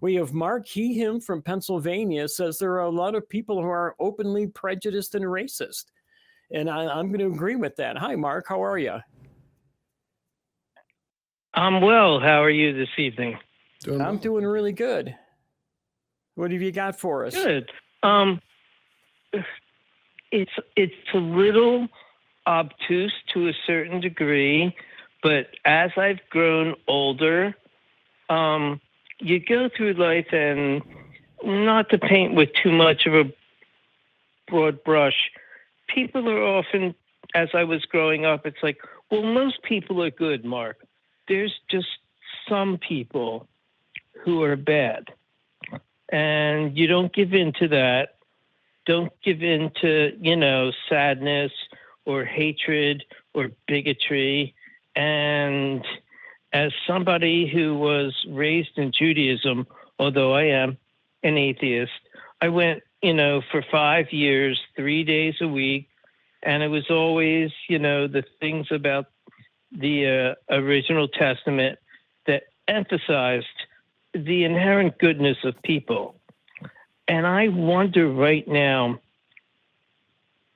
We have Mark, he, him from Pennsylvania says there are a lot of people who are openly prejudiced and racist. And I'm going to agree with that. Hi, Mark. How are you? I'm well. How are you this evening? I'm doing really good. What have you got for us? Good. It's a little obtuse to a certain degree, but as I've grown older, you go through life, and not to paint with too much of a broad brush, people are often, as I was growing up, it's like, well, most people are good, Mark. There's just some people who are bad. And you don't give in to that. Don't give in to, sadness or hatred or bigotry. And as somebody who was raised in Judaism, although I am an atheist, I went, for 5 years, 3 days a week. And it was always, the things about the original Testament that emphasized the inherent goodness of people. And I wonder right now,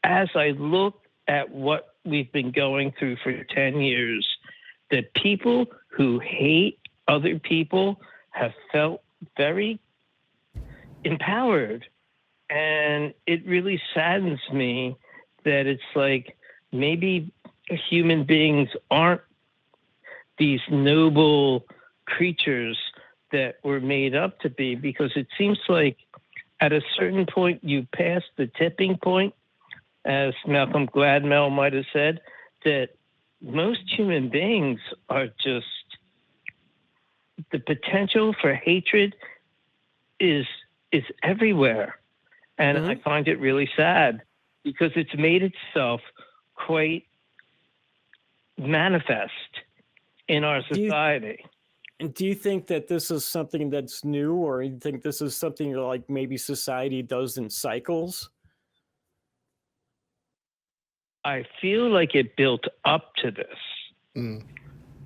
as I look at what we've been going through for 10 years, that people who hate other people have felt very empowered. And it really saddens me that it's like maybe human beings aren't these noble creatures that were made up to be, because it seems like at a certain point you pass the tipping point, as Malcolm Gladwell might have said, that most human beings are just, the potential for hatred is everywhere. And I find it really sad because it's made itself quite manifest in our society. Do you think that this is something that's new, or you think this is something like maybe society does in cycles? I feel like it built up to this.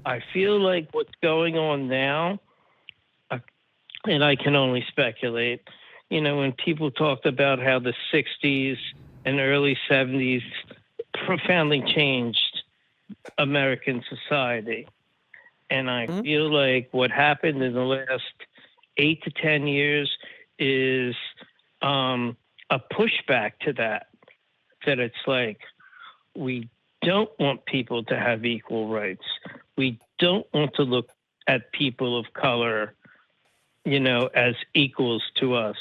I feel like what's going on now, and I can only speculate, when people talked about how the 60s and early 70s profoundly changed American society. And I feel like what happened in the last 8 to 10 years is a pushback to that it's like, we don't want people to have equal rights. We don't want to look at people of color, as equals to us.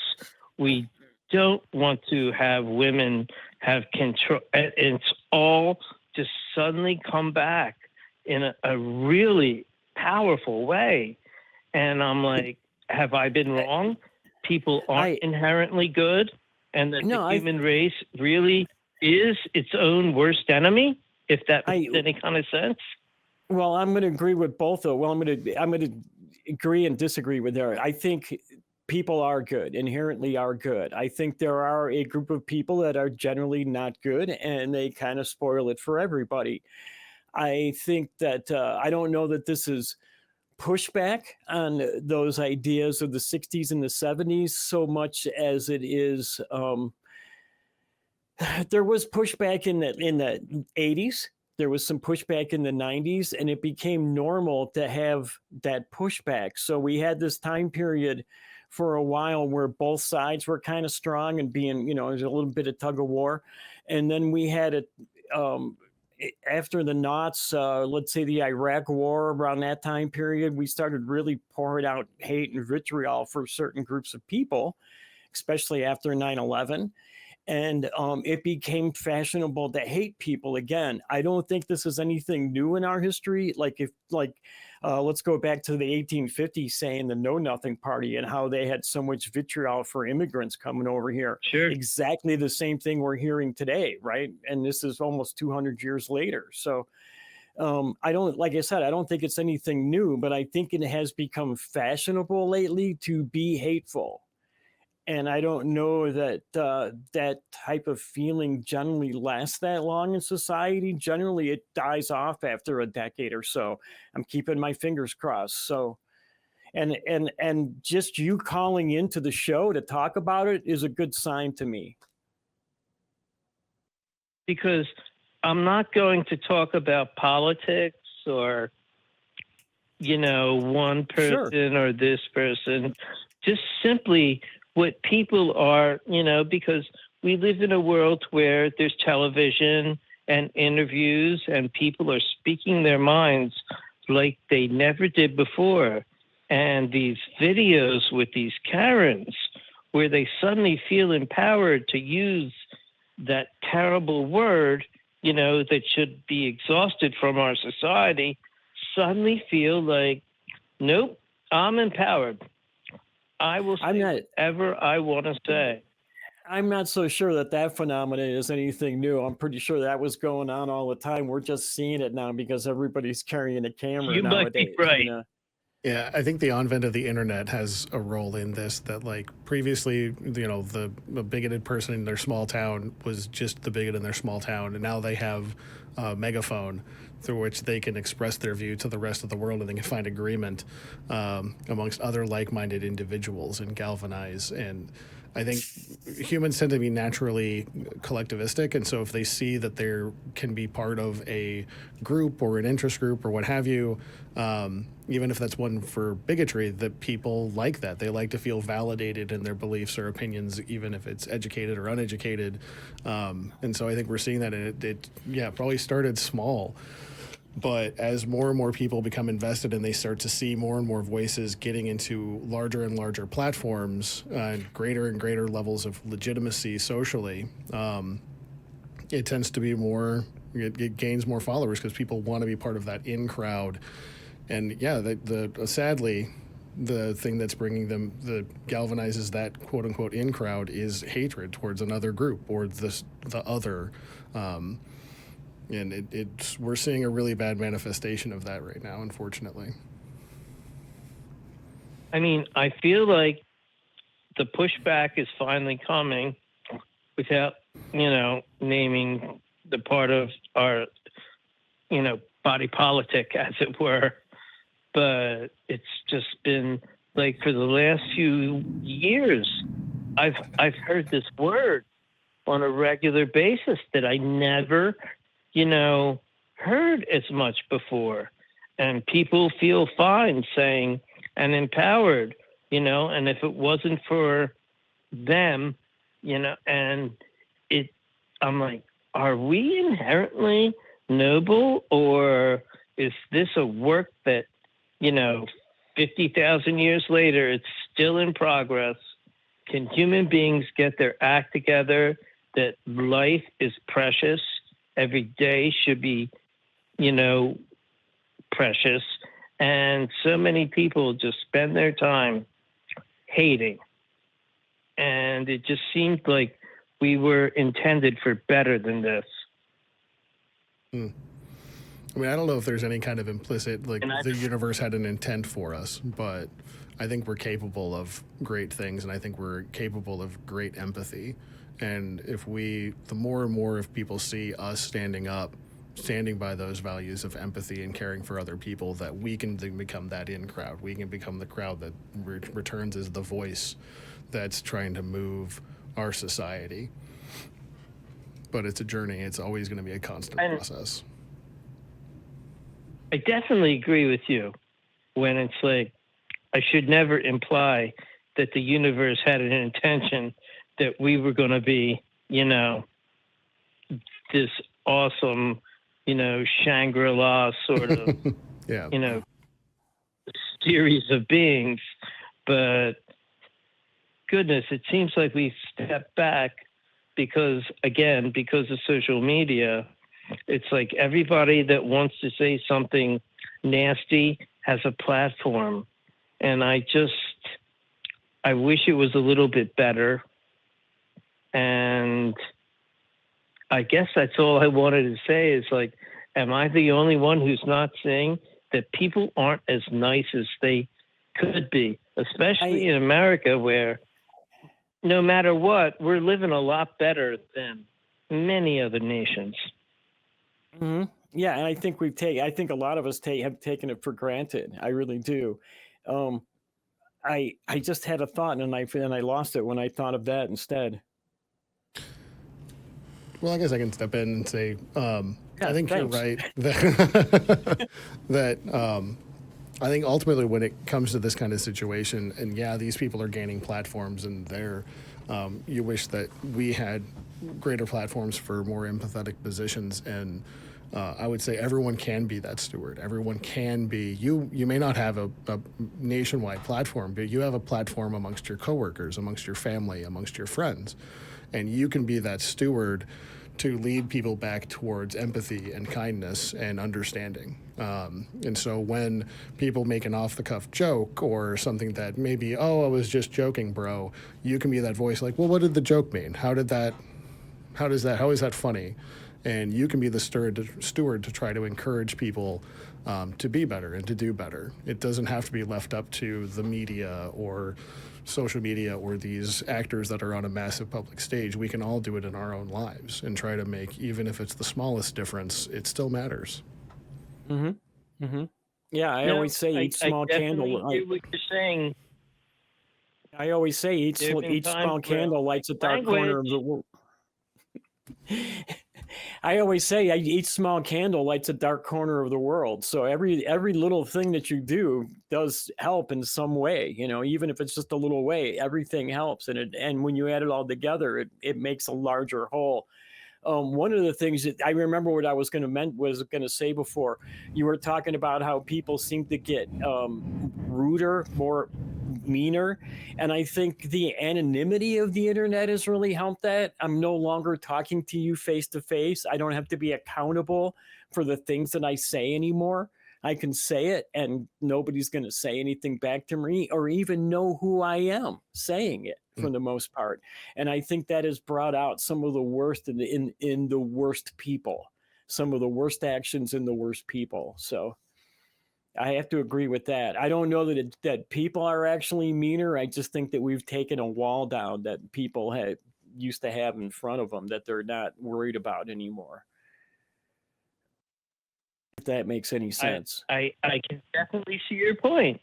We don't want to have women have control. It's all just suddenly come back in a really powerful way. And I'm like, have I been wrong? People aren't inherently good, and that the human race really is its own worst enemy, if that makes any kind of sense. Well, I'm going to agree with both, though. Well, I'm going to agree and disagree with her. I think people are good, inherently are good. I think there are a group of people that are generally not good, and they kind of spoil it for everybody. I think that I don't know that this is pushback on those ideas of the 60s and the 70s so much as it is there was pushback in the 80s. There was some pushback in the 90s, and it became normal to have that pushback. So we had this time period for a while where both sides were kind of strong and being, there's a little bit of tug of war. And then we had it after the Knots, let's say the Iraq War, around that time period, we started really pouring out hate and vitriol for certain groups of people, especially after 9/11. And it became fashionable to hate people again. I don't think this is anything new in our history. Let's go back to the 1850s, saying the Know Nothing Party and how they had so much vitriol for immigrants coming over here. Sure. Exactly the same thing we're hearing today, right? And this is almost 200 years later. So like I said, I don't think it's anything new, but I think it has become fashionable lately to be hateful. And I don't know that that type of feeling generally lasts that long in society. Generally, it dies off after a decade or so. I'm keeping my fingers crossed. So, And just you calling into the show to talk about it is a good sign to me. Because I'm not going to talk about politics or, one person or this person, just simply what people are, because we live in a world where there's television and interviews and people are speaking their minds like they never did before. And these videos with these Karens where they suddenly feel empowered to use that terrible word, that should be exhausted from our society, suddenly feel like, nope, I'm empowered. I will say whatever I want to say. I'm not so sure that phenomenon is anything new. I'm pretty sure that was going on all the time. We're just seeing it now because everybody's carrying a camera nowadays. Might be right. Yeah, I think the advent of the internet has a role in this, that like previously, the bigoted person in their small town was just the bigot in their small town. And now they have a megaphone through which they can express their view to the rest of the world, and they can find agreement amongst other like-minded individuals and galvanize. And I think humans tend to be naturally collectivistic, and so if they see that there can be part of a group or an interest group or what have you, even if that's one for bigotry, that people like that. They like to feel validated in their beliefs or opinions, even if it's educated or uneducated. And so I think we're seeing that, and it probably started small. But as more and more people become invested and they start to see more and more voices getting into larger and larger platforms, greater and greater levels of legitimacy socially, it tends to be more, it gains more followers because people want to be part of that in crowd. And sadly, the thing that's bringing them, that galvanizes that quote unquote in crowd, is hatred towards another group or the other. And we're seeing a really bad manifestation of that right now, unfortunately. I mean, I feel like the pushback is finally coming without, naming the part of our, body politic, as it were. But it's just been like for the last few years, I've heard this word on a regular basis that I never heard as much before. And people feel fine saying, and empowered, and if it wasn't for them, and I'm like, are we inherently noble, or is this a work that, 50,000 years later, it's still in progress? Can human beings get their act together that life is precious? Every day should be, precious. And so many people just spend their time hating. And it just seemed like we were intended for better than this. I mean, I don't know if there's any kind of implicit, like the universe had an intent for us, but I think we're capable of great things, and I think we're capable of great empathy. And the more and more of people see us standing by those values of empathy and caring for other people, that we can become that in crowd. We can become the crowd that returns as the voice that's trying to move our society. But it's a journey. It's always going to be a constant process. I definitely agree with you when it's like, I should never imply that the universe had an intention that we were going to be, this awesome, Shangri-La sort of, series of beings. But goodness, it seems like we stepped back because of social media. It's like everybody that wants to say something nasty has a platform. And I wish it was a little bit better. And I guess that's all I wanted to say is like, am I the only one who's not saying that people aren't as nice as they could be, especially in America, where no matter what, we're living a lot better than many other nations. Mm-hmm. Yeah, and I think I think a lot of us have taken it for granted. I really do. I just had a thought and I lost it when I thought of that instead. Well, I guess I can step in and say, I think thanks. you're right that, that I think ultimately when it comes to this kind of situation, and yeah, these people are gaining platforms, and you wish that we had greater platforms for more empathetic positions. And I would say everyone can be that steward. Everyone can be. You may not have a nationwide platform, but you have a platform amongst your coworkers, amongst your family, amongst your friends, and you can be that steward to lead people back towards empathy and kindness and understanding. And so when people make an off-the-cuff joke or something that maybe, oh, I was just joking, bro, you can be that voice like, well, what did the joke mean? How is that funny? And you can be the steward to try to encourage people to be better and to do better. It doesn't have to be left up to the media or social media or these actors that are on a massive public stage. We can all do it in our own lives and try to make, even if it's the smallest difference, it still matters. Mm-hmm. Mm-hmm. Yeah, I always say each small candle. I hear what you're saying. I always say each small candle lights a dark corner of the world. I always say each small candle lights a dark corner of the world. So every little thing that you do does help in some way, even if it's just a little way, everything helps. And when you add it all together, it makes a larger whole. One of the things that I remember what I was going to say before, you were talking about how people seem to get ruder, more meaner. And I think the anonymity of the internet has really helped that. I'm no longer talking to you face to face. I don't have to be accountable for the things that I say anymore. I can say it and nobody's going to say anything back to me or even know who I am saying it for the most part. And I think that has brought out some of the worst in the worst people, some of the worst actions in the worst people. So I have to agree with that. I don't know that people are actually meaner. I just think that we've taken a wall down that people used to have in front of them that they're not worried about anymore. If that makes any sense. I can definitely see your point.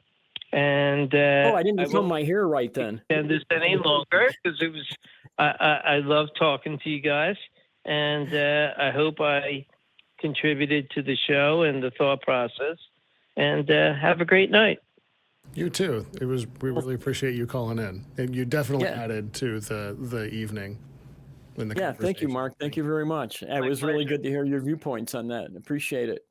And I didn't comb my hair right then. And this any longer because it was. I love talking to you guys, and I hope I contributed to the show and the thought process. And have a great night. You too. We really appreciate you calling in, and you definitely added to the evening. Thank you, Mark. Thank you very much. It was really good to hear your viewpoints on that. Appreciate it.